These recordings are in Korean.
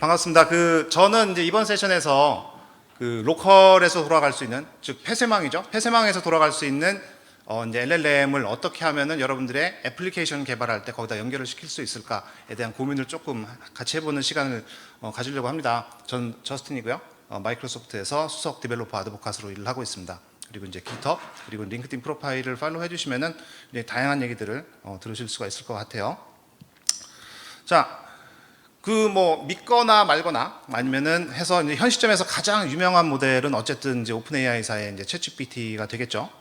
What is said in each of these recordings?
반갑습니다. 저는 이제 이번 세션에서 로컬에서 돌아갈 수 있는, 즉 폐쇄망이죠. 폐쇄망에서 돌아갈 수 있는 이제 LLM을 어떻게 하면은 여러분들의 애플리케이션 개발할 때 거기다 연결을 시킬 수 있을까에 대한 고민을 조금 같이 해보는 시간을 가지려고 합니다. 전 저스틴이고요. 마이크로소프트에서 수석 디벨로퍼 아드보카스로 일을 하고 있습니다. 그리고 이제 깃허브 그리고 링크드인 프로파일을 팔로우 해주시면은 이제 다양한 얘기들을 들으실 수가 있을 것 같아요. 자. 믿거나 말거나 아니면은 해서 이제 현 시점에서 가장 유명한 모델은 어쨌든 이제 오픈 AI사의 이제 챗GPT가 되겠죠.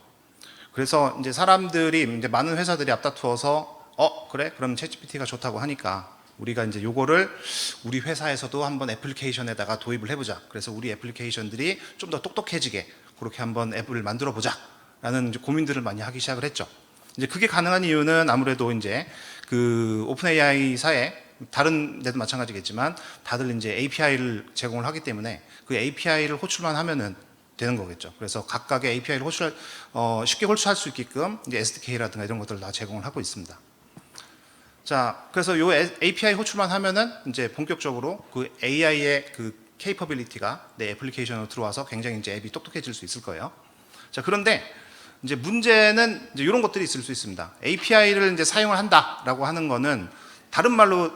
그래서 이제 사람들이 이제 많은 회사들이 앞다투어서 그래? 그럼 챗GPT가 좋다고 하니까 우리가 이제 요거를 우리 회사에서도 한번 애플리케이션에다가 도입을 해보자. 그래서 우리 애플리케이션들이 좀 더 똑똑해지게 그렇게 한번 앱을 만들어 보자. 라는 이제 고민들을 많이 하기 시작을 했죠. 이제 그게 가능한 이유는 아무래도 이제 오픈 AI사의 다른 데도 마찬가지겠지만 다들 이제 API를 제공을 하기 때문에 그 API를 호출만 하면은 되는 거겠죠. 그래서 각각의 API를 쉽게 호출할 수 있게끔 이제 SDK라든가 이런 것들을 다 제공을 하고 있습니다. 자, 그래서 요 API 호출만 하면은 이제 본격적으로 그 AI의 capability가 내 애플리케이션으로 들어와서 굉장히 이제 앱이 똑똑해질 수 있을 거예요. 자, 그런데 이제 문제는 이제 이런 것들이 있을 수 있습니다. API를 이제 사용을 한다라고 하는 거는 다른 말로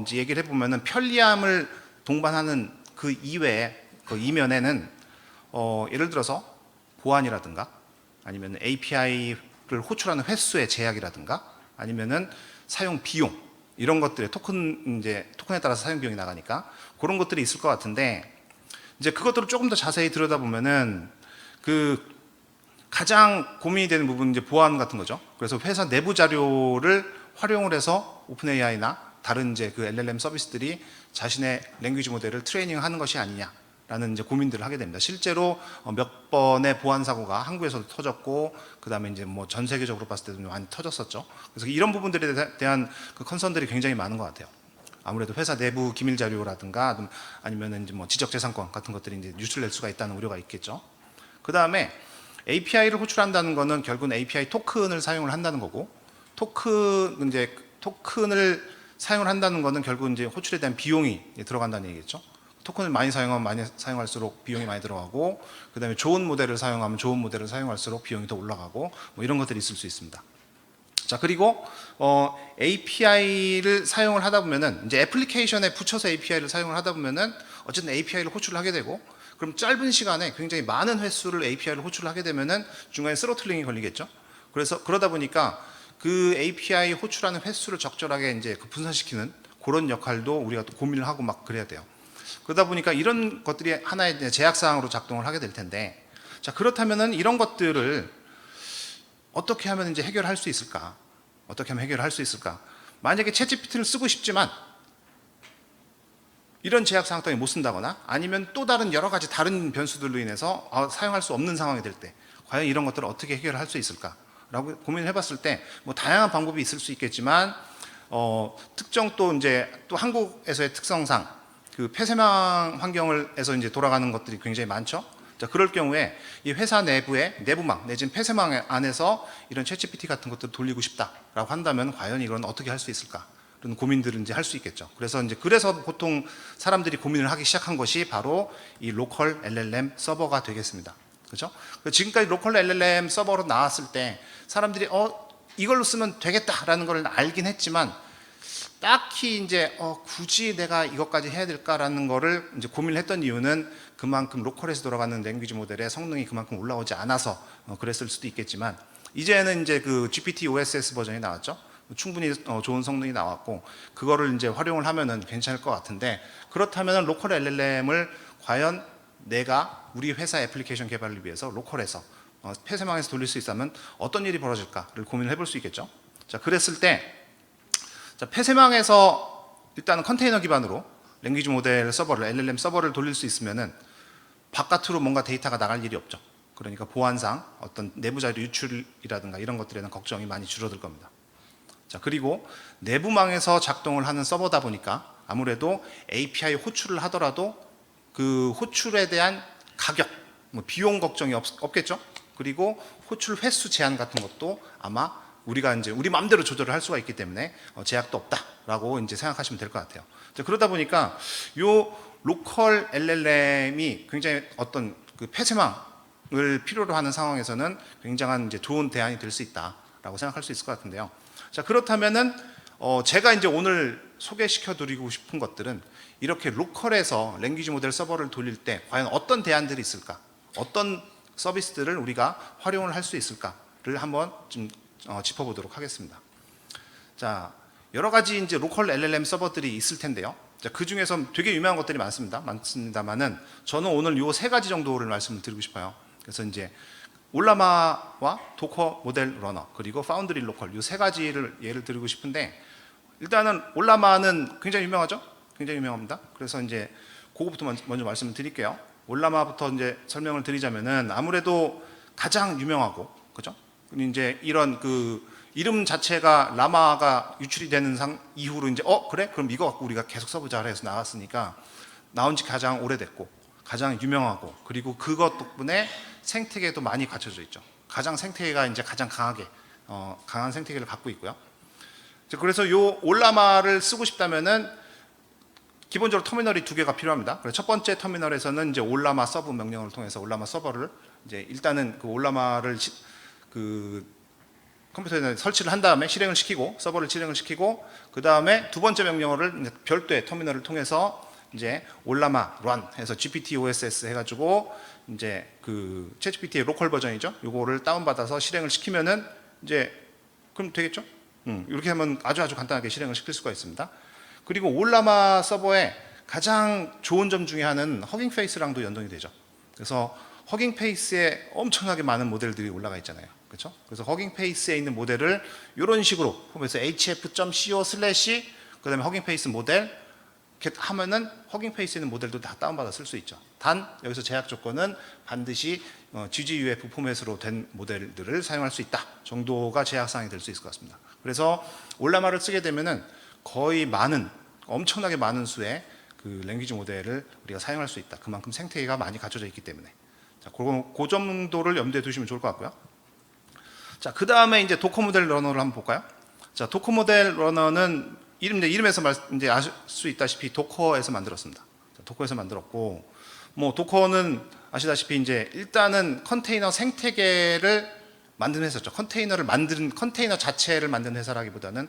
이제 얘기를 해보면은 편리함을 동반하는 그 이외에 그 이면에는 예를 들어서 보안이라든가 아니면 API를 호출하는 횟수의 제약이라든가 아니면은 사용 비용 이런 것들의 토큰에 따라서 사용 비용이 나가니까 그런 것들이 있을 것 같은데 이제 그것들을 조금 더 자세히 들여다보면은 가장 고민이 되는 부분은 이제 보안 같은 거죠. 그래서 회사 내부 자료를 활용을 해서 오픈AI나 다른 이제 LLM 서비스들이 자신의 랭귀지 모델을 트레이닝하는 것이 아니냐라는 이제 고민들을 하게 됩니다. 실제로 몇 번의 보안 사고가 한국에서도 터졌고, 그 다음에 이제 전 세계적으로 봤을 때도 많이 터졌었죠. 그래서 이런 부분들에 대한 컨선들이 굉장히 많은 것 같아요. 아무래도 회사 내부 기밀 자료라든가 아니면은 이제 지적재산권 같은 것들이 이제 유출될 수가 있다는 우려가 있겠죠. 그 다음에 API를 호출한다는 거는 결국은 API 토큰을 사용을 한다는 거고, 토큰을 사용을 한다는 거는 결국 이제 호출에 대한 비용이 들어간다는 얘기겠죠. 토큰을 많이 사용하면 많이 사용할수록 비용이 많이 들어가고, 그 다음에 좋은 모델을 사용하면 좋은 모델을 사용할수록 비용이 더 올라가고, 이런 것들이 있을 수 있습니다. 자, 그리고 API를 사용을 하다 보면은 이제 애플리케이션에 붙여서 API를 사용을 하다 보면은 어쨌든 API를 호출을 하게 되고, 그럼 짧은 시간에 굉장히 많은 횟수를 API를 호출을 하게 되면은 중간에 스로틀링이 걸리겠죠. 그래서 그러다 보니까 그 API 호출하는 횟수를 적절하게 이제 분산시키는 그런 역할도 우리가 또 고민을 하고 막 그래야 돼요. 그러다 보니까 이런 것들이 하나의 제약사항으로 작동을 하게 될 텐데, 자, 그렇다면은 이런 것들을 어떻게 하면 이제 해결할 수 있을까? 어떻게 하면 해결할 수 있을까? 만약에 챗GPT를 쓰고 싶지만 이런 제약사항 때문에 못 쓴다거나 아니면 또 다른 여러 가지 다른 변수들로 인해서 사용할 수 없는 상황이 될 때 과연 이런 것들을 어떻게 해결할 수 있을까? 라고 고민을 해봤을 때 다양한 방법이 있을 수 있겠지만 특정 또 한국에서의 특성상 폐쇄망 환경에서 이제 돌아가는 것들이 굉장히 많죠. 자, 그럴 경우에 이 회사 내부의 내부망 내지는 폐쇄망 안에서 이런 챗GPT 같은 것들을 돌리고 싶다라고 한다면 과연 이건 어떻게 할 수 있을까? 이런 고민들을 이제 할 수 있겠죠. 그래서 보통 사람들이 고민을 하기 시작한 것이 바로 이 로컬 LLM 서버가 되겠습니다. 그렇죠? 지금까지 로컬 LLM 서버로 나왔을 때 사람들이 이걸로 쓰면 되겠다라는 걸 알긴 했지만 딱히 이제 굳이 내가 이것까지 해야 될까라는 거를 이제 고민을 했던 이유는 그만큼 로컬에서 돌아가는 랭귀지 모델의 성능이 그만큼 올라오지 않아서 그랬을 수도 있겠지만, 이제는 이제 GPT OSS 버전이 나왔죠. 충분히 좋은 성능이 나왔고 그거를 이제 활용을 하면은 괜찮을 것 같은데, 그렇다면 로컬 LLM을 과연 내가 우리 회사 애플리케이션 개발을 위해서 로컬에서 폐쇄망에서 돌릴 수 있다면 어떤 일이 벌어질까를 고민을 해볼 수 있겠죠. 자, 그랬을 때 폐쇄망에서 일단은 컨테이너 기반으로 랭귀지 모델 서버를 LLM 서버를 돌릴 수 있으면은 바깥으로 뭔가 데이터가 나갈 일이 없죠. 그러니까 보안상 어떤 내부 자료 유출이라든가 이런 것들에 대한 걱정이 많이 줄어들 겁니다. 자, 그리고 내부망에서 작동을 하는 서버다 보니까 아무래도 API 호출을 하더라도 그 호출에 대한 가격, 비용 걱정이 없겠죠. 그리고 호출 횟수 제한 같은 것도 아마 우리가 이제 우리 마음대로 조절을 할 수가 있기 때문에 제약도 없다라고 이제 생각하시면 될 것 같아요. 자, 그러다 보니까 요 로컬 LLM이 굉장히 어떤 그 폐쇄망을 필요로 하는 상황에서는 굉장한 이제 좋은 대안이 될 수 있다라고 생각할 수 있을 것 같은데요. 자, 그렇다면은 제가 이제 오늘 소개시켜 드리고 싶은 것들은 이렇게 로컬에서 랭귀지 모델 서버를 돌릴 때 과연 어떤 대안들이 있을까? 어떤 서비스들을 우리가 활용을 할 수 있을까를 한번 좀 짚어보도록 하겠습니다. 자, 여러 가지 이제 로컬 LLM 서버들이 있을 텐데요. 자, 그 중에서 되게 유명한 것들이 많습니다만은 저는 오늘 요 세 가지 정도를 말씀을 드리고 싶어요. 그래서 이제 올라마와 도커 모델 러너 그리고 파운드리 로컬 요 세 가지를 예를 드리고 싶은데, 일단은 올라마는 굉장히 유명하죠? 굉장히 유명합니다. 그래서 이제 그거부터 먼저 말씀을 드릴게요. 올라마부터 이제 설명을 드리자면은 아무래도 가장 유명하고, 그죠? 이제 이런 그 이름 자체가 라마가 유출이 되는 이후로 이제 그래? 그럼 이거 갖고 우리가 계속 써보자 해서 나왔으니까 나온 지 가장 오래됐고 가장 유명하고, 그리고 그것 덕분에 생태계도 많이 갖춰져 있죠. 가장 생태계가 이제 가장 강한 생태계를 갖고 있고요. 그래서 요 올라마를 쓰고 싶다면은 기본적으로 터미널이 두 개가 필요합니다. 그래서 첫 번째 터미널에서는 이제 올라마 서브 명령을 통해서 올라마 서버를 이제 일단은 그 올라마를 그 컴퓨터에 설치를 한 다음에 실행을 시키고, 서버를 실행을 시키고, 그 다음에 두 번째 명령어를 별도의 터미널을 통해서 이제 올라마 run 해서 GPT OSS 해가지고 이제 그 챗GPT의 로컬 버전이죠. 요거를 다운받아서 실행을 시키면은 이제 그럼 되겠죠? 이렇게 하면 아주 간단하게 실행을 시킬 수가 있습니다. 그리고 올라마 서버의 가장 좋은 점 중에 하나는 허깅 페이스랑도 연동이 되죠. 그래서 허깅 페이스에 엄청나게 많은 모델들이 올라가 있잖아요. 그렇죠? 그래서 허깅 페이스에 있는 모델을 이런 식으로 그래서 hf.co/ 그다음에 허깅 페이스 모델 이렇게 하면은 허깅 페이스에 있는 모델도 다 다운받아 쓸 수 있죠. 단 여기서 제약 조건은 반드시 GGUF 포맷으로 된 모델들을 사용할 수 있다 정도가 제약사항이 될 수 있을 것 같습니다. 그래서 올라마를 쓰게 되면은 거의 엄청나게 많은 수의 그 랭귀지 모델을 우리가 사용할 수 있다. 그만큼 생태계가 많이 갖춰져 있기 때문에. 자, 그 정도를 염두에 두시면 좋을 것 같고요. 자, 그 다음에 이제 도커 모델 러너를 한번 볼까요? 자, 도커 모델 러너는 이름에서 이제 아실 수 있다시피 도커에서 만들었습니다. 자, 도커에서 만들었고, 뭐 도커는 아시다시피 이제 일단은 컨테이너 생태계를 만든 회사죠. 컨테이너 자체를 만든 회사라기보다는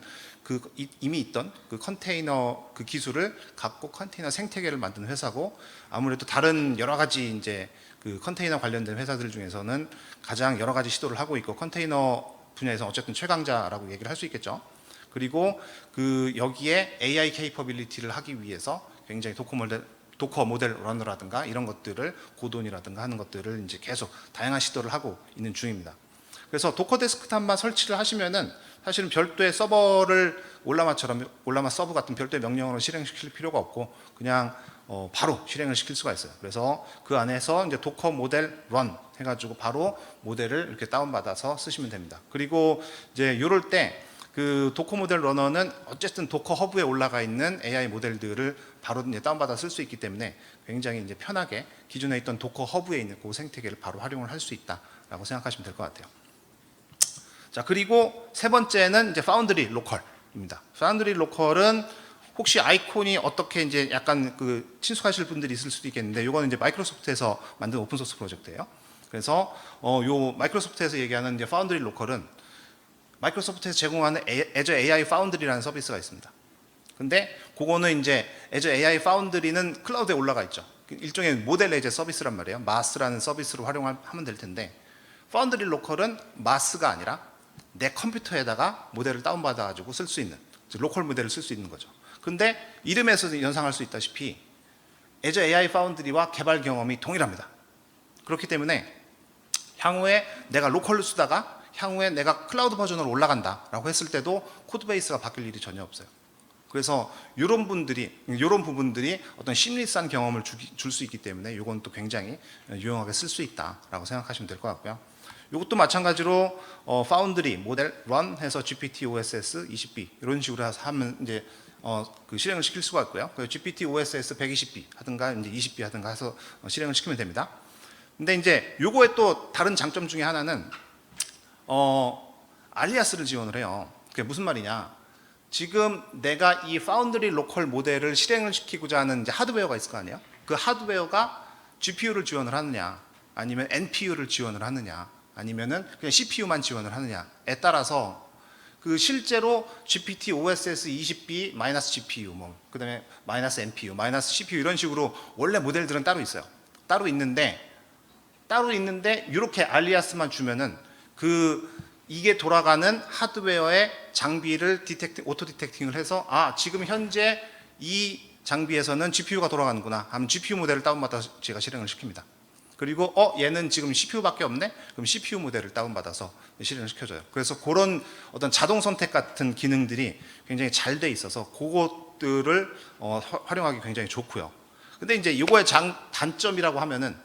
이미 있던 그 컨테이너 그 기술을 갖고 컨테이너 생태계를 만든 회사고, 아무래도 다른 여러 가지 이제 그 컨테이너 관련된 회사들 중에서는 가장 여러 가지 시도를 하고 있고 컨테이너 분야에서 어쨌든 최강자라고 얘기를 할 수 있겠죠. 그리고 그 여기에 AI 케이퍼빌리티를 하기 위해서 굉장히 도커 모델 러너라든가 이런 것들을 고돈이라든가 하는 것들을 이제 계속 다양한 시도를 하고 있는 중입니다. 그래서 도커 데스크탑만 설치를 하시면은 사실은 별도의 서버를 올라마 서브 같은 별도의 명령으로 실행시킬 필요가 없고 그냥 바로 실행을 시킬 수가 있어요. 그래서 그 안에서 이제 도커 모델 run 해가지고 바로 모델을 이렇게 다운받아서 쓰시면 됩니다. 그리고 이제 이럴 때 그 도커 모델 러너는 어쨌든 도커 허브에 올라가 있는 AI 모델들을 바로 이제 다운받아 쓸 수 있기 때문에 굉장히 이제 편하게 기존에 있던 도커 허브에 있는 그 생태계를 바로 활용을 할 수 있다라고 생각하시면 될 것 같아요. 자, 그리고 세 번째는 이제 파운드리 로컬입니다. 파운드리 로컬은 혹시 아이콘이 어떻게 이제 약간 그 친숙하실 분들이 있을 수도 있겠는데, 이거는 이제 마이크로소프트에서 만든 오픈 소스 프로젝트예요. 그래서 요 마이크로소프트에서 얘기하는 이제 파운드리 로컬은 마이크로소프트에서 제공하는 애저 AI 파운드리라는 서비스가 있습니다. 근데 그거는 이제 애저 AI 파운드리는 클라우드에 올라가 있죠. 일종의 모델 예제 서비스란 말이에요. 마스라는 서비스로 활용하면 될 텐데, 파운드리 로컬은 마스가 아니라 내 컴퓨터에다가 모델을 다운받아 가지고 쓸 수 있는 로컬 모델을 쓸 수 있는 거죠. 근데 이름에서 연상할 수 있다시피 애저 AI 파운드리와 개발 경험이 동일합니다. 그렇기 때문에 향후에 내가 로컬로 쓰다가 향후에 내가 클라우드 버전으로 올라간다라고 했을 때도 코드 베이스가 바뀔 일이 전혀 없어요. 그래서 이런 부분들이 어떤 심리스한 경험을 줄 수 있기 때문에 이건 또 굉장히 유용하게 쓸 수 있다라고 생각하시면 될 것 같고요. 이것도 마찬가지로 파운드리 모델 run 해서 GPT OSS 20B 이런 식으로 해서 하면 이제 그 실행을 시킬 수가 있고요. GPT OSS 120B 하든가 이제 20B 하든가 해서 실행을 시키면 됩니다. 근데 이제 요거의 또 다른 장점 중에 하나는 알리아스를 지원을 해요. 그게 무슨 말이냐? 지금 내가 이 파운드리 로컬 모델을 실행을 시키고자 하는 이제 하드웨어가 있을 거 아니에요? 그 하드웨어가 GPU를 지원을 하느냐, 아니면 NPU를 지원을 하느냐, 아니면은 그냥 CPU만 지원을 하느냐에 따라서 그 실제로 GPT OSS 20B 마이너스 GPU, 뭐 그다음에 마이너스 NPU, 마이너스 CPU 이런 식으로 원래 모델들은 따로 있어요. 따로 있는데 이렇게 알리아스만 주면은 이게 돌아가는 하드웨어의 장비를 오토 디텍팅을 해서 지금 현재 이 장비에서는 GPU가 돌아가는구나 하면 GPU 모델을 다운받아서 제가 실행을 시킵니다. 그리고 얘는 지금 CPU밖에 없네? 그럼 CPU 모델을 다운받아서 실행을 시켜줘요. 그래서 그런 어떤 자동 선택 같은 기능들이 굉장히 잘 돼 있어서 그것들을 활용하기 굉장히 좋고요. 근데 이제 이거의 단점이라고 하면은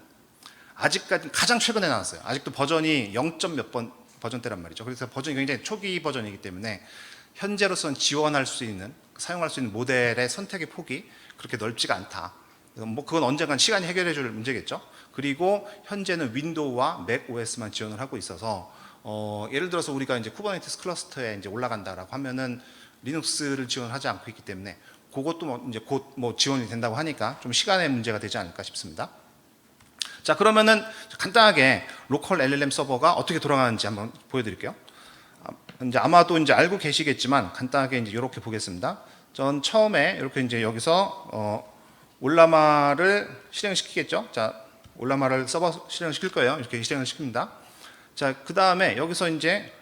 아직까지 가장 최근에 나왔어요. 아직도 버전이 0. 몇 번 버전대란 말이죠. 그래서 버전이 굉장히 초기 버전이기 때문에 현재로서는 지원할 수 있는, 사용할 수 있는 모델의 선택의 폭이 그렇게 넓지가 않다. 뭐 그건 언젠간 시간이 해결해 줄 문제겠죠. 그리고 현재는 윈도우와 맥 OS만 지원을 하고 있어서 예를 들어서 우리가 이제 쿠버네티스 클러스터에 이제 올라간다라고 하면은 리눅스를 지원하지 않고 있기 때문에 그것도 이제 곧 지원이 된다고 하니까 좀 시간의 문제가 되지 않을까 싶습니다. 자, 그러면은 간단하게 로컬 LLM 서버가 어떻게 돌아가는지 한번 보여드릴게요. 이제 아마도 이제 알고 계시겠지만 간단하게 이제 이렇게 보겠습니다. 전 처음에 이렇게 이제 여기서 올라마를 실행시키겠죠. 자, 올라마를 서버 실행시킬 거예요. 이렇게 실행을 시킵니다. 자, 그 다음에 여기서 이제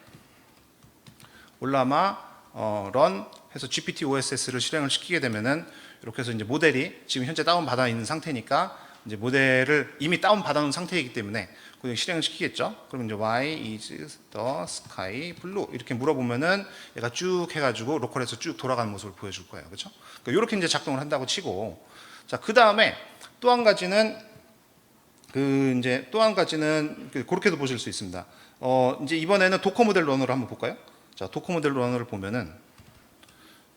올라마 run 해서 GPT OSS를 실행을 시키게 되면은 이렇게 해서 이제 모델이 지금 현재 다운 받아 있는 상태니까 이제 모델을 이미 다운 받아 놓은 상태이기 때문에 그냥 실행을 시키겠죠. 그럼 이제 why is the sky blue 이렇게 물어보면은 얘가 쭉 해가지고 로컬에서 쭉 돌아가는 모습을 보여줄 거예요. 그렇죠? 그러니까 이렇게 이제 작동을 한다고 치고, 자, 그 다음에 또 한 가지는 그렇게도 보실 수 있습니다. 이제 이번에는 도커 모델 러너를 한번 볼까요? 자, 도커 모델 러너를 보면은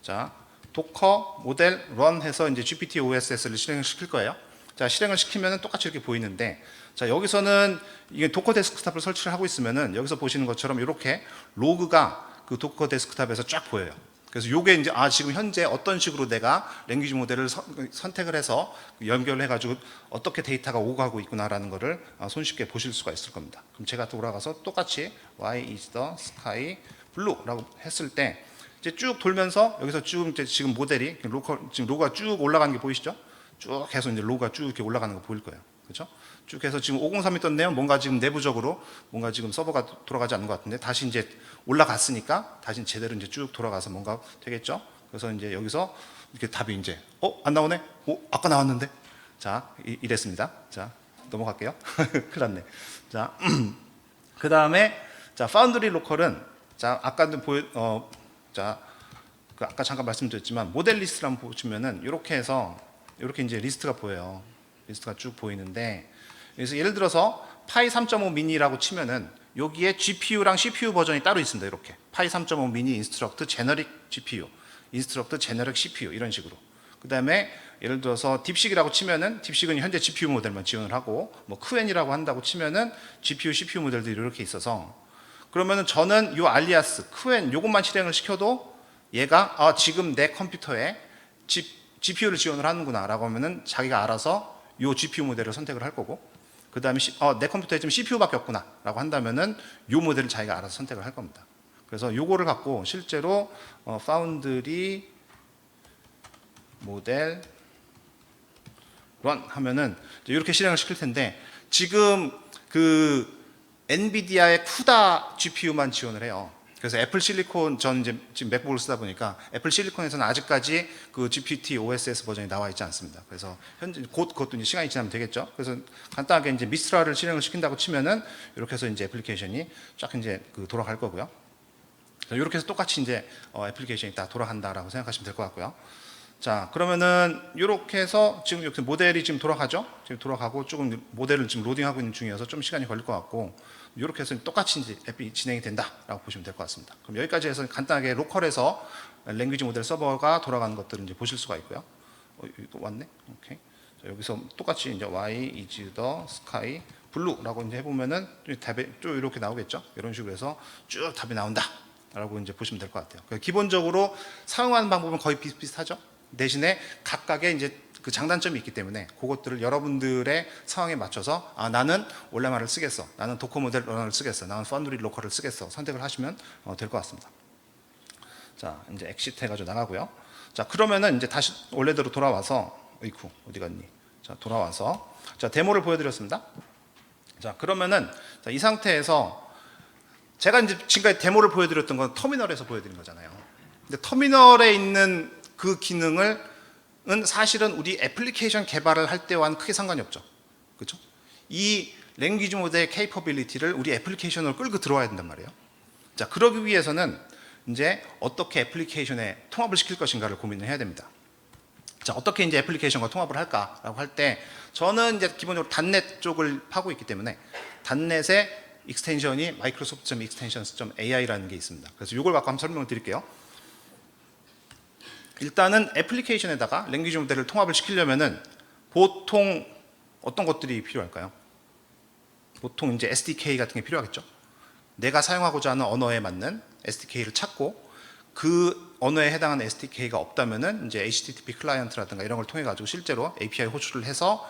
자, 도커 모델 런 해서 이제 GPT OSS를 실행을 시킬 거예요. 자, 실행을 시키면은 똑같이 이렇게 보이는데, 자, 여기서는 이게 도커 데스크탑을 설치를 하고 있으면은 여기서 보시는 것처럼 이렇게 로그가 그 도커 데스크탑에서 쫙 보여요. 그래서 요게 이제 지금 현재 어떤 식으로 내가 랭귀지 모델을 선택을 해서 연결해 가지고 어떻게 데이터가 오가고 있구나라는 거를 손쉽게 보실 수가 있을 겁니다. 그럼 제가 돌아가서 똑같이 why is the sky blue라고 했을 때 이제 쭉 돌면서 여기서 쭉 이제 지금 모델이 지금 로그가 쭉 올라가는 게 보이시죠? 쭉 해서 이제 로그가 쭉 이렇게 올라가는 거 보일 거예요. 그렇죠? 쭉 해서 지금 503이 떴네요. 뭔가 지금 내부적으로 뭔가 지금 서버가 돌아가지 않는 것 같은데 다시 이제 올라갔으니까 다시 제대로 이제 쭉 돌아가서 뭔가 되겠죠? 그래서 이제 여기서 이렇게 답이 이제 안 나오네? 아까 나왔는데? 자, 이랬습니다. 자, 넘어갈게요. 큰일 났네. 자, 그 다음에 자, 파운드리 로컬은 자, 아까도 아까 잠깐 말씀드렸지만 모델 리스트를 한번 보시면은 이렇게 해서 이렇게 이제 리스트가 보여요. 리스트가 쭉 보이는데, 그래서 예를 들어서 파이 3.5 미니라고 치면은 여기에 GPU랑 CPU 버전이 따로 있습니다. 이렇게 파이 3.5 미니 인스트럭트 제너릭 GPU, 인스트럭트 제너릭 CPU 이런 식으로. 그 다음에 예를 들어서 딥식이라고 치면은 딥식은 현재 GPU 모델만 지원을 하고, 뭐 쿠엔이라고 한다고 치면은 GPU, CPU 모델들이 이렇게 있어서, 그러면은 저는 이 알리아스, 쿠엔 요것만 실행을 시켜도 얘가 지금 내 컴퓨터에 GPU를 지원을 하는구나 라고 하면은 자기가 알아서 이 GPU 모델을 선택을 할 거고, 그 다음에 내 컴퓨터에 지금 CPU밖에 없구나 라고 한다면은 이 모델을 자기가 알아서 선택을 할 겁니다. 그래서 요거를 갖고 실제로 파운드리 모델 런 하면은 이렇게 실행을 시킬 텐데, 지금 그 엔비디아의 쿠다 GPU만 지원을 해요. 그래서 애플 실리콘, 전 이제 지금 맥북을 쓰다 보니까 애플 실리콘에서는 아직까지 그 GPT OSS 버전이 나와 있지 않습니다. 그래서 현재 곧 그것도 이제 시간이 지나면 되겠죠. 그래서 간단하게 이제 미스트라를 실행을 시킨다고 치면은 이렇게 해서 이제 애플리케이션이 쫙 이제 돌아갈 거고요. 이렇게 해서 똑같이 이제 애플리케이션이 다 돌아간다라고 생각하시면 될 것 같고요. 자, 그러면은 이렇게 해서 지금 이렇게 모델이 지금 돌아가죠. 지금 돌아가고 조금 모델을 지금 로딩하고 있는 중이어서 좀 시간이 걸릴 것 같고, 이렇게 해서 똑같이 이제 앱이 진행이 된다라고 보시면 될 것 같습니다. 그럼 여기까지 해서 간단하게 로컬에서 랭귀지 모델 서버가 돌아가는 것들을 이제 보실 수가 있고요. 또 왔네. 오케이. 여기서 똑같이 이제 y is the sky blue라고 이제 해보면은 답이 쭉 이렇게 나오겠죠. 이런 식으로 해서 쭉 답이 나온다라고 이제 보시면 될 것 같아요. 기본적으로 사용하는 방법은 거의 비슷비슷하죠. 대신에 각각의 이제 그 장단점이 있기 때문에 그것들을 여러분들의 상황에 맞춰서 나는 올라마를 쓰겠어, 나는 도커 모델 러너를 쓰겠어, 나는 파운드리 로컬을 쓰겠어 선택을 하시면 될 것 같습니다. 자, 이제 엑시트 해가지고 나가고요. 자, 그러면은 이제 다시 원래대로 돌아와서 어이쿠 어디 갔니? 자, 돌아와서 자 데모를 보여드렸습니다. 자, 그러면은 자, 이 상태에서 제가 이제 지금까지 데모를 보여드렸던 건 터미널에서 보여드린 거잖아요. 근데 터미널에 있는 그 기능을 사실은 우리 애플리케이션 개발을 할 때와는 크게 상관이 없죠. 그렇죠? 이 랭귀지 모델의 케이퍼빌리티를 우리 애플리케이션으로 끌고 들어와야 된단 말이에요. 자, 그러기 위해서는 이제 어떻게 애플리케이션에 통합을 시킬 것인가를 고민을 해야 됩니다. 자, 어떻게 이제 애플리케이션과 통합을 할까라고 할 때 저는 이제 기본적으로 단넷 쪽을 파고 있기 때문에 단넷의 익스텐션이 microsoft.extensions.ai라는 게 있습니다. 그래서 이걸 갖고 한번 설명을 드릴게요. 일단은 애플리케이션에다가 랭귀지 모델을 통합을 시키려면은 보통 어떤 것들이 필요할까요? 보통 이제 SDK 같은 게 필요하겠죠. 내가 사용하고자 하는 언어에 맞는 SDK를 찾고 그 언어에 해당하는 SDK가 없다면은 이제 HTTP 클라이언트라든가 이런 걸 통해 가지고 실제로 API 호출을 해서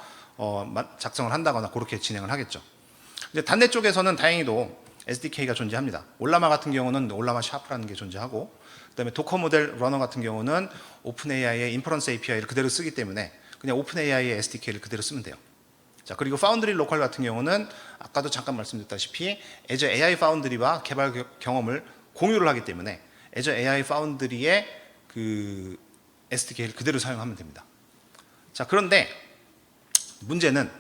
작성을 한다거나 그렇게 진행을 하겠죠. 이제 단넷 쪽에서는 다행히도 SDK가 존재합니다. 올라마 같은 경우는 올라마 샤프라는 게 존재하고, 그다음에 도커 모델 러너 같은 경우는 오픈AI의 인퍼런스 API를 그대로 쓰기 때문에 그냥 오픈AI의 SDK를 그대로 쓰면 돼요. 자, 그리고 파운드리 로컬 같은 경우는 아까도 잠깐 말씀드렸다시피 Azure AI 파운드리와 개발 경험을 공유를 하기 때문에 Azure AI 파운드리의 그 SDK를 그대로 사용하면 됩니다. 자, 그런데 문제는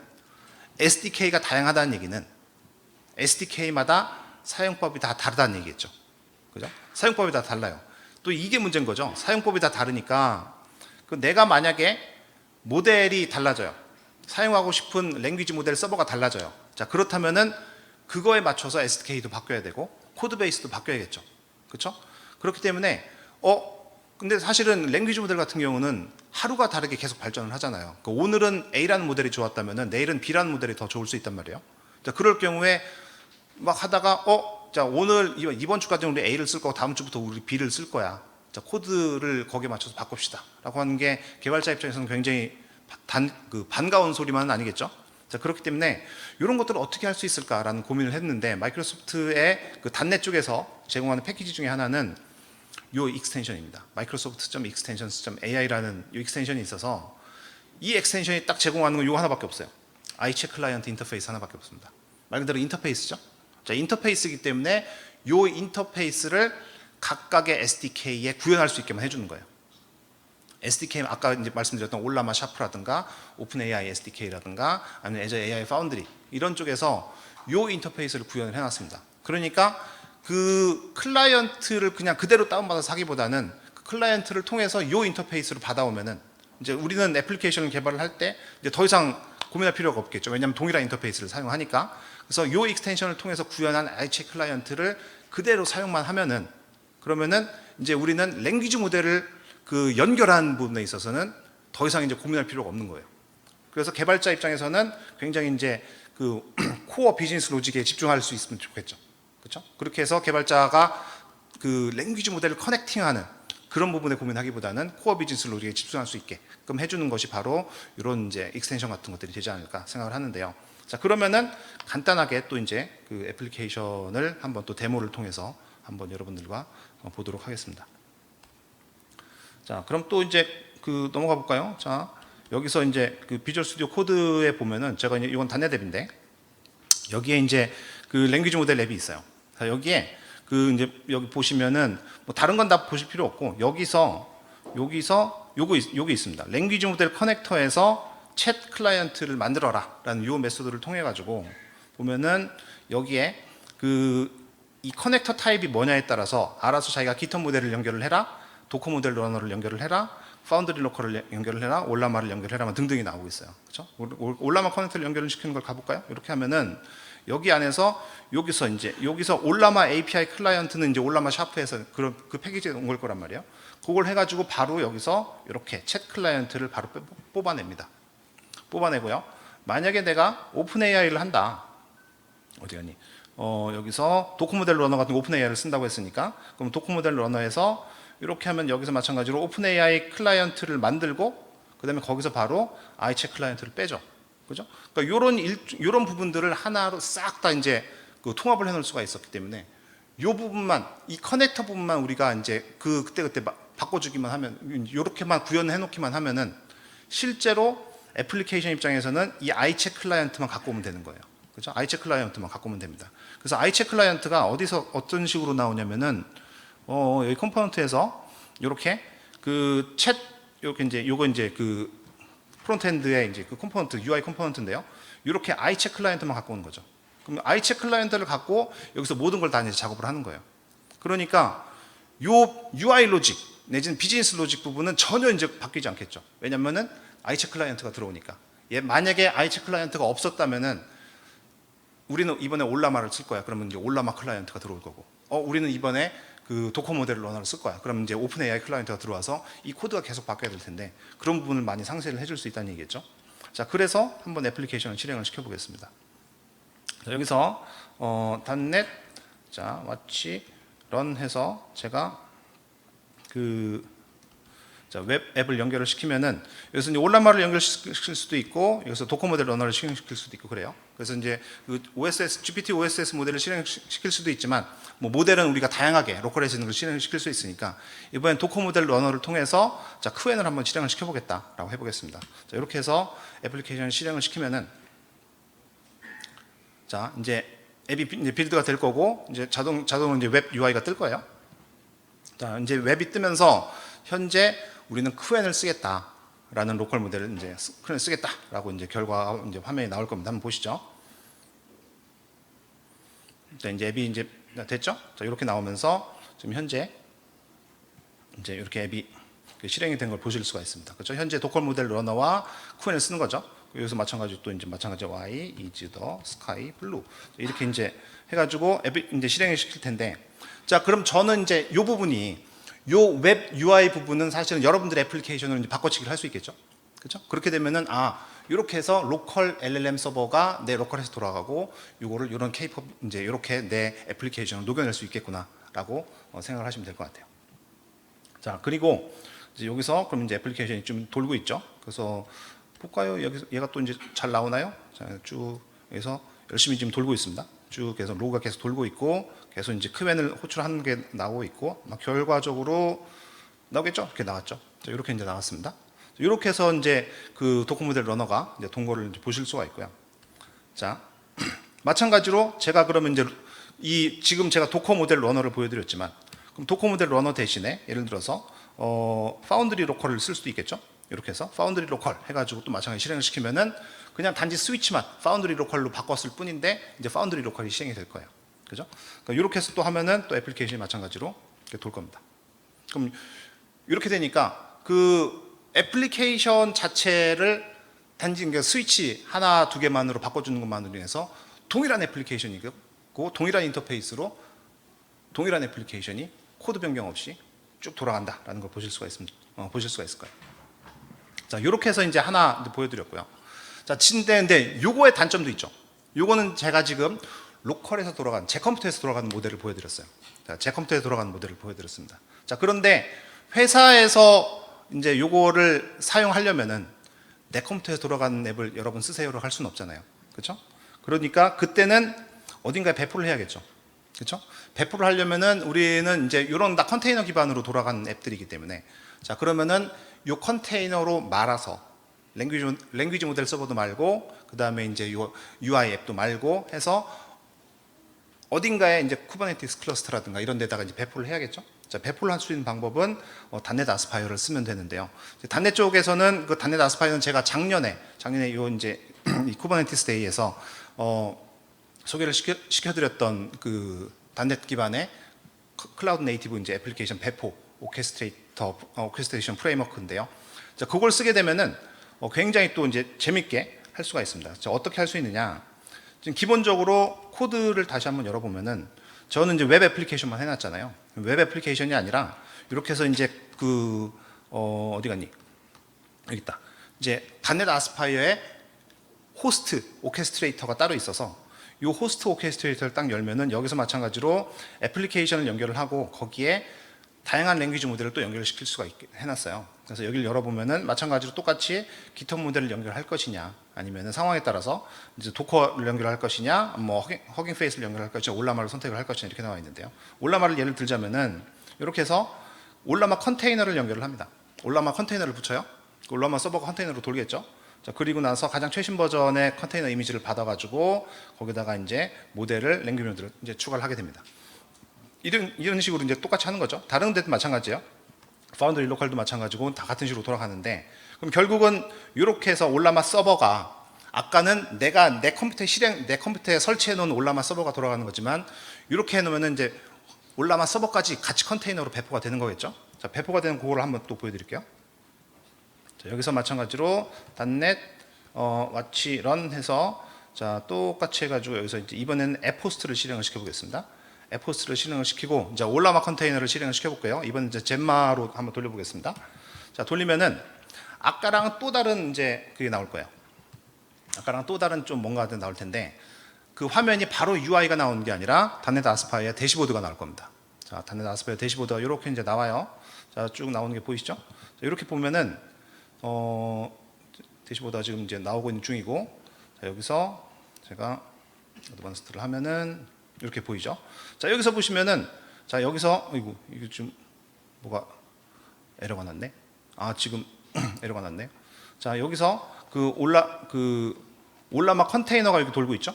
SDK가 다양하다는 얘기는 SDK마다 사용법이 다 다르다는 얘기겠죠. 그죠? 사용법이 다 달라요. 또 이게 문제인 거죠. 사용법이 다 다르니까 내가 만약에 모델이 달라져요. 사용하고 싶은 랭귀지 모델 서버가 달라져요. 자, 그렇다면은 그거에 맞춰서 SDK도 바뀌어야 되고 코드 베이스도 바뀌어야겠죠. 그렇죠? 그렇기 때문에 근데 사실은 랭귀지 모델 같은 경우는 하루가 다르게 계속 발전을 하잖아요. 오늘은 A라는 모델이 좋았다면은 내일은 B라는 모델이 더 좋을 수 있단 말이에요. 자, 그럴 경우에 막 하다가 자, 오늘 이번 주까지 우리 A를 쓸 거고 다음 주부터 우리 B를 쓸 거야. 자, 코드를 거기에 맞춰서 바꿉시다. 라고 하는 게 개발자 입장에서는 굉장히 반가운 소리만은 아니겠죠. 자, 그렇기 때문에 이런 것들을 어떻게 할 수 있을까라는 고민을 했는데 마이크로소프트의 그 단넷 쪽에서 제공하는 패키지 중에 하나는 요 익스텐션입니다. microsoft.extensions.ai라는 이 익스텐션이 있어서 이 익스텐션이 딱 제공하는 건 이거 하나밖에 없어요. iCheck 클라이언트 인터페이스 하나밖에 없습니다. 말 그대로 인터페이스죠. 자, 인터페이스이기 때문에 요 인터페이스를 각각의 SDK에 구현할 수 있게만 해주는 거예요. SDK 아까 이제 말씀드렸던 올라마 샤프라든가 오픈AI SDK라든가 아니면 Azure AI Foundry 이런 쪽에서 요 인터페이스를 구현을 해놨습니다. 그러니까 그 클라이언트를 그냥 그대로 다운받아서 하기보다는 그 클라이언트를 통해서 요 인터페이스를 받아오면은 이제 우리는 애플리케이션을 개발을 할 때 이제 더 이상 고민할 필요가 없겠죠. 왜냐하면 동일한 인터페이스를 사용하니까. 그래서 요 익스텐션을 통해서 구현한 iCheck 클라이언트를 그대로 사용만 하면은 그러면은 이제 우리는 랭귀지 모델을 그 연결한 부분에 있어서는 더 이상 이제 고민할 필요가 없는 거예요. 그래서 개발자 입장에서는 굉장히 이제 그 코어 비즈니스 로직에 집중할 수 있으면 좋겠죠. 그렇죠? 그렇게 해서 개발자가 그 랭귀지 모델을 커넥팅하는 그런 부분에 고민하기보다는 코어 비즈니스 로직에 집중할 수 있게끔 해주는 것이 바로 이런 이제 익스텐션 같은 것들이 되지 않을까 생각을 하는데요. 자, 그러면은 간단하게 또 이제 그 애플리케이션을 한번 또 데모를 통해서 한번 여러분들과 보도록 하겠습니다. 자, 그럼 또 이제 그 넘어가 볼까요? 자, 여기서 이제 그 비주얼 스튜디오 코드에 보면은 제가 이제 이건 단넷 앱인데 여기에 이제 그 랭귀지 모델 앱이 있어요. 자, 여기에 그 이제 여기 보시면은 뭐 다른 건 다 보실 필요 없고 여기서 요거 있습니다. 랭귀지 모델 커넥터에서 챗 클라이언트를 만들어라라는 요 메소드를 통해 가지고 보면은 여기에 그 이 커넥터 타입이 뭐냐에 따라서 알아서 자기가 기턴 모델을 연결을 해라, 도커 모델 러너를 연결을 해라, 파운드리 로컬을 연결을 해라, 올라마를 연결해라 등등이 나오고 있어요. 그렇죠? 올라마 커넥터를 연결을 시키는 걸 가볼까요? 이렇게 하면은 여기 안에서 여기서 올라마 API 클라이언트는 이제 올라마 샤프에서 그 패키지에 온 걸 거란 말이에요. 그걸 해가지고 바로 여기서 이렇게 챗 클라이언트를 바로 뽑아냅니다. 뽑아내고요. 만약에 내가 오픈 AI를 한다. 어디 갔니? 여기서 도커 모델 러너 같은 오픈 AI를 쓴다고 했으니까 그럼 도커 모델 러너에서 이렇게 하면 여기서 마찬가지로 오픈 AI 클라이언트를 만들고 그 다음에 거기서 바로 아이체 클라이언트를 빼죠. 그죠? 그러니까 요런 부분들을 하나로 싹 다 이제 그 통합을 해놓을 수가 있었기 때문에 요 부분만, 이 커넥터 부분만 우리가 이제 그때그때 바꿔주기만 하면, 요렇게만 구현해 놓기만 하면은 실제로 애플리케이션 입장에서는 이 아이체 클라이언트만 갖고 오면 되는 거예요. 그죠? 아이체 클라이언트만 갖고 오면 됩니다. 그래서 아이체 클라이언트가 어디서 어떤 식으로 나오냐면은 여기 컴포넌트에서 이렇게 그 챗 이렇게 이제 요거 이제 그 프론트엔드의 이제 그 컴포넌트 UI 컴포넌트인데요. 이렇게 아이체 클라이언트만 갖고 오는 거죠. 그럼 아이체 클라이언트를 갖고 여기서 모든 걸 다 이제 작업을 하는 거예요. 그러니까 요 UI 로직 내지는 비즈니스 로직 부분은 전혀 이제 바뀌지 않겠죠. 왜냐면은 아이체 클라이언트가 들어오니까. 만약에 아이체 클라이언트가 없었다면은 우리는 이번에 올라마를 쓸 거야. 그러면 이제 올라마 클라이언트가 들어올 거고. 우리는 이번에 그 도커 모델 러너를 쓸 거야. 그러면 이제 오픈 AI 클라이언트가 들어와서 이 코드가 계속 바뀌어야 될 텐데 그런 부분을 많이 상세를 해줄 수 있다는 얘기겠죠. 자, 그래서 한번 애플리케이션을 실행을 시켜보겠습니다. 자, 여기서 .NET 자 마치 런 해서 제가 웹 앱을 연결을 시키면은 여기서 이제 올라마를 연결시킬 수도 있고 여기서 도커 모델 러너를 실행시킬 수도 있고 그래요. 그래서 이제 그 GPT OSS 모델을 실행시킬 수도 있지만 뭐 모델은 우리가 다양하게 로컬에서 있는 걸 실행시킬 수 있으니까 이번엔 도커 모델 러너를 통해서 자 크웬을 한번 실행을 시켜보겠다라고 해보겠습니다. 자 이렇게 해서 애플리케이션 실행을 시키면은 자 이제 앱이 이제 빌드가 될 거고 이제 자동으로 이제 웹 UI가 뜰 거예요. 자 이제 웹이 뜨면서 현재 우리는 크웬을 쓰겠다라는 로컬 모델을 이제 크웬을 쓰겠다라고 이제 결과 이제 화면이 나올 겁니다. 한번 보시죠. 일단 이제 앱이 이제 됐죠? 자 이렇게 나오면서 지금 현재 이제 이렇게 앱이 실행이 된 걸 보실 수가 있습니다. 그렇죠? 현재 도컬 모델 러너와 크웬을 쓰는 거죠. 여기서 마찬가지로 또 이제 마찬가지 Y is the sky blue 이렇게 이제 해가지고 앱이 이제 실행을 시킬 텐데 자 그럼 저는 이제 이 부분이 요 웹 UI 부분은 사실은 여러분들의 애플리케이션으로 이제 바꿔치기를 할 수 있겠죠. 그렇죠? 그렇게 되면은 이렇게 해서 로컬 LLM 서버가 내 로컬에서 돌아가고 요거를 이런 K-pop 이제 이렇게 내 애플리케이션을 녹여낼 수 있겠구나라고 생각을 하시면 될 것 같아요. 자 그리고 이제 여기서 그럼 이제 애플리케이션이 좀 돌고 있죠. 그래서 볼까요? 여기서 얘가 또 이제 잘 나오나요? 자 쭉 여기서 열심히 지금 돌고 있습니다. 쭉 계속 로그가 계속 돌고 있고 계속 이제 크웬을 호출하는 게 나오고 있고 결과적으로 나오겠죠? 이렇게 나왔죠. 자, 이렇게 이제 나왔습니다. 이렇게 해서 이제 그 도커 모델 러너가 이제 동거를 이제 보실 수가 있고요. 자, 마찬가지로 제가 그러면 이제 지금 제가 도커 모델 러너를 보여드렸지만 그럼 도커 모델 러너 대신에 예를 들어서 파운드리 로컬을 쓸 수도 있겠죠? 이렇게 해서 파운드리 로컬 해가지고 또 마찬가지 실행을 시키면은 그냥 단지 스위치만 파운드리 로컬로 바꿨을 뿐인데 이제 파운드리 로컬이 실행이 될 거예요. 그죠? 그러니까 이렇게 해서 또 하면은 또 애플리케이션이 마찬가지로 이렇게 돌 겁니다. 그럼 이렇게 되니까 그 애플리케이션 자체를 단지 그러니까 스위치 하나 두 개만으로 바꿔주는 것만으로 인해서 동일한 애플리케이션이고 동일한 인터페이스로 동일한 애플리케이션이 코드 변경 없이 쭉 돌아간다라는 걸 보실 수가 있습니다. 보실 수가 있을 거예요. 자, 이렇게 해서 이제 하나 보여드렸고요. 자, 근데 요거의 단점도 있죠. 요거는 제가 지금 로컬에서 돌아가는 제 컴퓨터에서 돌아가는 모델을 보여드렸어요. 자, 제 컴퓨터에서 돌아가는 모델을 보여드렸습니다. 자, 그런데 회사에서 이제 요거를 사용하려면은 내 컴퓨터에서 돌아가는 앱을 여러분 쓰세요로 할 수는 없잖아요. 그렇죠? 그러니까 그때는 어딘가에 배포를 해야겠죠. 그렇죠? 배포를 하려면은 우리는 이제 이런 다 컨테이너 기반으로 돌아가는 앱들이기 때문에 자 그러면은 요 컨테이너로 말아서 랭귀지 모델 서버도 말고 그 다음에 이제 요 UI 앱도 말고 해서 어딘가에 이제 쿠버네티스 클러스터라든가 이런 데다가 이제 배포를 해야겠죠. 자 배포를 할 수 있는 방법은 단넷 아스파이어를 쓰면 되는데요. 단넷 쪽에서는 그 단넷 아스파이어는 제가 작년에 요 이제 이 쿠버네티스 데이에서 소개를 시켜드렸던 그 단넷 기반의 클라우드 네이티브 이제 애플리케이션 배포 오케스트레이션 프레임워크인데요. 자, 그걸 쓰게 되면은 굉장히 또 이제 재밌게 할 수가 있습니다. 자, 어떻게 할 수 있느냐? 지금 기본적으로 코드를 다시 한번 열어보면은 저는 이제 웹 애플리케이션만 해놨잖아요. 웹 애플리케이션이 아니라 이렇게 해서 이제 어디 갔니? 여기 있다. 이제 단넷 아스파이어의 호스트 오케스트레이터가 따로 있어서 이 호스트 오케스트레이터를 딱 열면은 여기서 마찬가지로 애플리케이션을 연결을 하고 거기에 다양한 랭귀지 모델을 또 연결을 시킬 수가 있게 해놨어요. 그래서 여기를 열어보면은 마찬가지로 똑같이 기톤 모델을 연결할 것이냐, 아니면은 상황에 따라서 이제 도커를 연결할 것이냐, 뭐 허깅 페이스를 연결할 것이냐, 올라마를 선택을 할 것이냐 이렇게 나와 있는데요. 올라마를 예를 들자면은 이렇게 해서 올라마 컨테이너를 연결을 합니다. 올라마 컨테이너를 붙여요. 올라마 서버가 컨테이너로 돌겠죠. 자, 그리고 나서 가장 최신 버전의 컨테이너 이미지를 받아가지고 거기다가 이제 모델을 랭귀지 모델을 이제 추가를 하게 됩니다. 이런 식으로 이제 똑같이 하는 거죠. 다른 데도 마찬가지예요. 파운드리 로컬도 마찬가지고 다 같은 식으로 돌아가는데, 그럼 결국은 이렇게 해서 올라마 서버가, 아까는 내가 내 컴퓨터에 설치해 놓은 올라마 서버가 돌아가는 거지만 이렇게 해 놓으면은 이제 올라마 서버까지 같이 컨테이너로 배포가 되는 거겠죠. 자, 배포가 되는 그거를 한번 또 보여드릴게요. 자, 여기서 마찬가지로 .NET watch run 해서 자, 똑같이 해가지고 여기서 이제 이번에는 앱호스트를 실행을 시켜보겠습니다. 앱호스트를 실행을 시키고 이제 올라마 컨테이너를 실행을 시켜볼게요. 이번 이제 젠마로 한번 돌려보겠습니다. 자, 돌리면은 아까랑 또 다른 이제 그게 나올 거예요. 아까랑 또 다른 좀 뭔가 나올 텐데, 그 화면이 바로 UI가 나오는 게 아니라 .NET 아스파이어 대시보드가 나올 겁니다. 자, .NET 아스파이어 대시보드가 이렇게 이제 나와요. 자, 쭉 나오는 게 보이시죠? 자, 이렇게 보면은 대시보드가 지금 이제 나오고 있는 중이고, 자, 여기서 제가 어드밴스드를 하면은 이렇게 보이죠? 자, 여기서 보시면은, 자, 여기서 이거 좀 뭐가 에러가 났네. 아, 지금 에러가 났네요. 자, 여기서 그 올라마 컨테이너가 이렇게 돌고 있죠?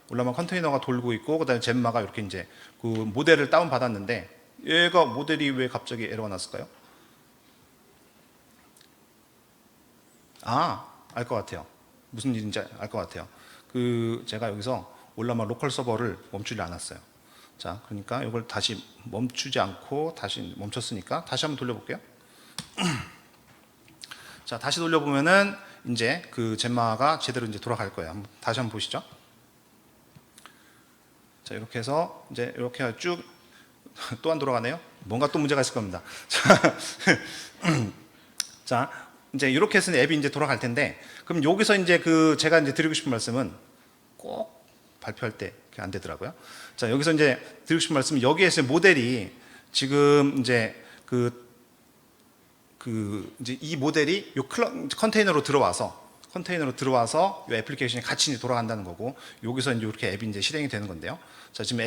올라마 컨테이너가 돌고 있고, 그다음에 젠마가 이렇게 이제 그 모델을 다운 받았는데, 얘가 모델이 왜 갑자기 에러가 났을까요? 아, 알 것 같아요. 무슨 일인지 알 것 같아요. 제가 여기서 올라마 로컬 서버를 멈추지 않았어요. 자, 그러니까 이걸 다시 멈추지 않고 다시 멈췄으니까 다시 한번 돌려볼게요. 자, 다시 돌려보면은 이제 그 젠마가 제대로 이제 돌아갈 거예요. 다시 한번 보시죠. 자, 이렇게 해서 이제 이렇게 쭉 또 안 돌아가네요. 뭔가 또 문제가 있을 겁니다. 자, 이제 이렇게 해서 앱이 이제 돌아갈 텐데, 그럼 여기서 이제 제가 이제 드리고 싶은 말씀은 꼭 발표할 때 안 되더라고요. 자, 여기서 이제 드리고 싶은 말씀은 여기에서 모델이 지금 이제 이제 이 모델이 요 컨테이너로 들어와서 이 애플리케이션이 같이 이제 돌아간다는 거고, 여기서 이제 이렇게 앱이 이제 실행이 되는 건데요. 자, 지금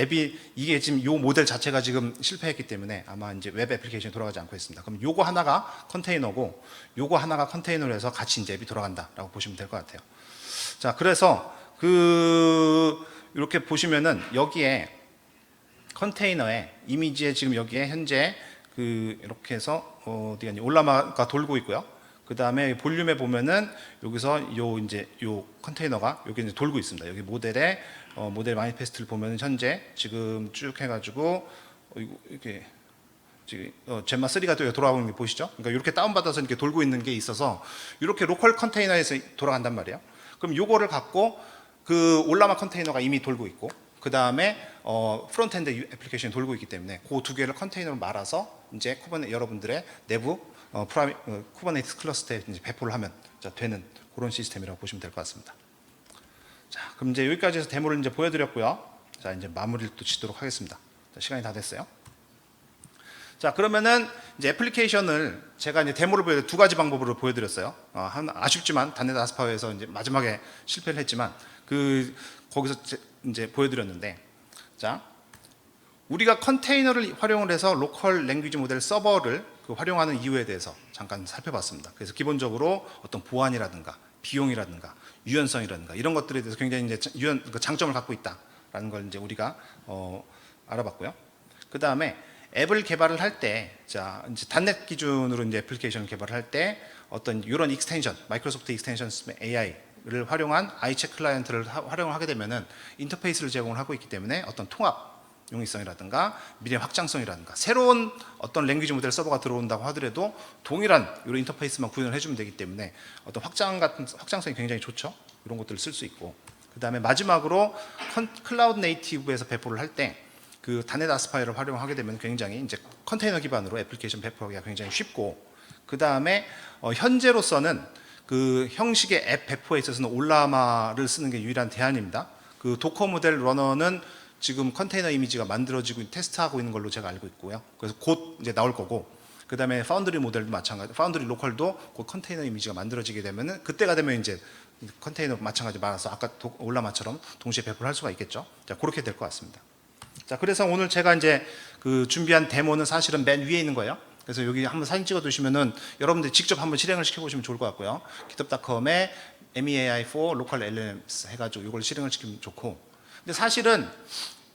이게 지금 요 모델 자체가 지금 실패했기 때문에 아마 이제 웹 애플리케이션이 돌아가지 않고 있습니다. 그럼 요거 하나가 컨테이너고, 요거 하나가 컨테이너로 해서 같이 이제 앱이 돌아간다라고 보시면 될 것 같아요. 자, 그래서 이렇게 보시면은 여기에 컨테이너에 이미지에 지금 여기에 현재 이렇게 해서 어디가 올라마가 돌고 있고요. 그 다음에 볼륨에 보면은 여기서 이제 요 컨테이너가 여기 이제 돌고 있습니다. 여기 모델 마니페스트를 보면은 현재 지금 쭉 해가지고 이렇게 지금 젠마 3가 또 돌아오는 게 보시죠? 그러니까 이렇게 다운받아서 이렇게 돌고 있는 게 있어서 이렇게 로컬 컨테이너에서 돌아간단 말이에요. 그럼 요거를 갖고 올라마 컨테이너가 이미 돌고 있고, 그 다음에 프론트엔드 애플리케이션이 돌고 있기 때문에 그 두 개를 컨테이너로 말아서 이제 여러분들의 내부 쿠버네티스 클러스터에 이제 배포를 하면 되는 그런 시스템이라고 보시면 될 것 같습니다. 자, 그럼 이제 여기까지 해서 데모를 이제 보여드렸고요. 자, 이제 마무리를 또 짓도록 하겠습니다. 자, 시간이 다 됐어요. 자, 그러면은 이제 애플리케이션을 제가 이제 데모를 두 가지 방법으로 보여드렸어요. 아쉽지만 .NET 아스파이어에서 이제 마지막에 실패를 했지만 거기서 이제 보여드렸는데, 자, 우리가 컨테이너를 활용을 해서 로컬 랭귀지 모델 서버를 활용하는 이유에 대해서 잠깐 살펴봤습니다. 그래서 기본적으로 어떤 보안이라든가 비용이라든가 유연성이라든가 이런 것들에 대해서 굉장히 이제 장점을 갖고 있다라는 걸 이제 우리가 알아봤고요. 그 다음에 앱을 개발을 할 때, 자, 이제 .NET 기준으로 이제 애플리케이션을 개발을 할 때 어떤 이런 익스텐션, 마이크로소프트 익스텐션 AI를 활용한 아이챗 클라이언트를 활용을 하게 되면은 인터페이스를 제공을 하고 있기 때문에 어떤 통합 용이성이라든가 미래 확장성이라든가 새로운 어떤 랭귀지 모델 서버가 들어온다고 하더라도 동일한 이런 인터페이스만 구현을 해주면 되기 때문에 어떤 확장성이 굉장히 좋죠. 이런 것들을 쓸 수 있고, 그 다음에 마지막으로 클라우드 네이티브에서 배포를 할 때 .NET 아스파이어를 활용하게 되면 굉장히 이제 컨테이너 기반으로 애플리케이션 배포하기가 굉장히 쉽고, 그 다음에 현재로서는 그 형식의 앱 배포에 있어서는 올라마를 쓰는 게 유일한 대안입니다. 그 도커 모델 러너는 지금 컨테이너 이미지가 만들어지고 테스트하고 있는 걸로 제가 알고 있고요. 그래서 곧 이제 나올 거고, 그 다음에 파운드리 모델도 마찬가지, 파운드리 로컬도 곧 컨테이너 이미지가 만들어지게 되면은 그때가 되면 이제 컨테이너 마찬가지 말아서 아까 올라마처럼 동시에 배포를 할 수가 있겠죠. 자, 그렇게 될 것 같습니다. 자, 그래서 오늘 제가 이제 그 준비한 데모는 사실은 맨 위에 있는 거예요. 그래서 여기 한번 사진 찍어 두시면은 여러분들이 직접 한번 실행을 시켜 보시면 좋을 것 같고요. GitHub.com에 MEAI4 Local LLMs 해가지고 이걸 실행을 시키면 좋고. 근데 사실은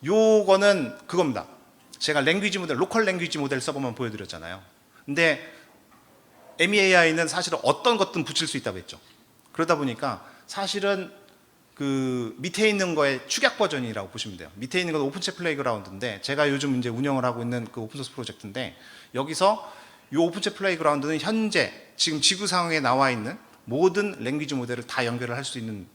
요거는 그겁니다. 제가 랭귀지 모델, 로컬 랭귀지 모델 서버만 보여드렸잖아요. 근데 MEAI는 사실은 어떤 것든 붙일 수 있다고 했죠. 그러다 보니까 사실은 그 밑에 있는 거의 축약 버전이라고 보시면 돼요. 밑에 있는 건 오픈챗 플레이그라운드인데 제가 요즘 이제 운영을 하고 있는 그 오픈소스 프로젝트인데 여기서 이 오픈챗 플레이그라운드는 현재 지금 지구 상황에 나와 있는 모든 랭귀지 모델을 다 연결을 할 수 있는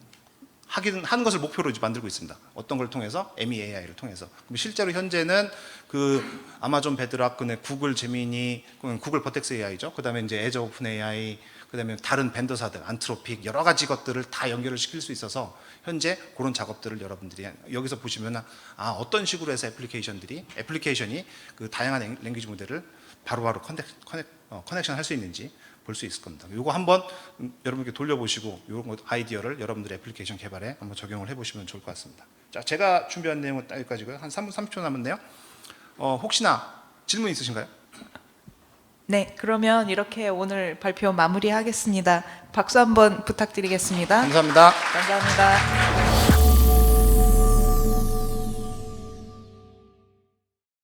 하는 것을 목표로 이제 만들고 있습니다. 어떤 걸 통해서? MEAI를 통해서. 그럼 실제로 현재는 그 아마존 베드락, 구글 제미니, 구글 버텍스 AI죠. 그다음에 이제 애저 오픈 AI, 그다음에 다른 벤더사들, 안트로픽 여러 가지 것들을 다 연결을 시킬 수 있어서 현재 그런 작업들을 여러분들이 여기서 보시면 어떤 식으로 해서 애플리케이션이 그 다양한 랭귀지 모델을 바로바로 커넥션 할 수 있는지 볼 수 있을 겁니다. 이거 한번 여러분께 돌려보시고 이런 아이디어를 여러분들의 애플리케이션 개발에 한번 적용을 해보시면 좋을 것 같습니다. 자, 제가 준비한 내용은 여기까지고요. 한 3분 30초 남았네요. 혹시나 질문 있으신가요? 네, 그러면 이렇게 오늘 발표 마무리하겠습니다. 박수 한번 부탁드리겠습니다. 감사합니다. 감사합니다.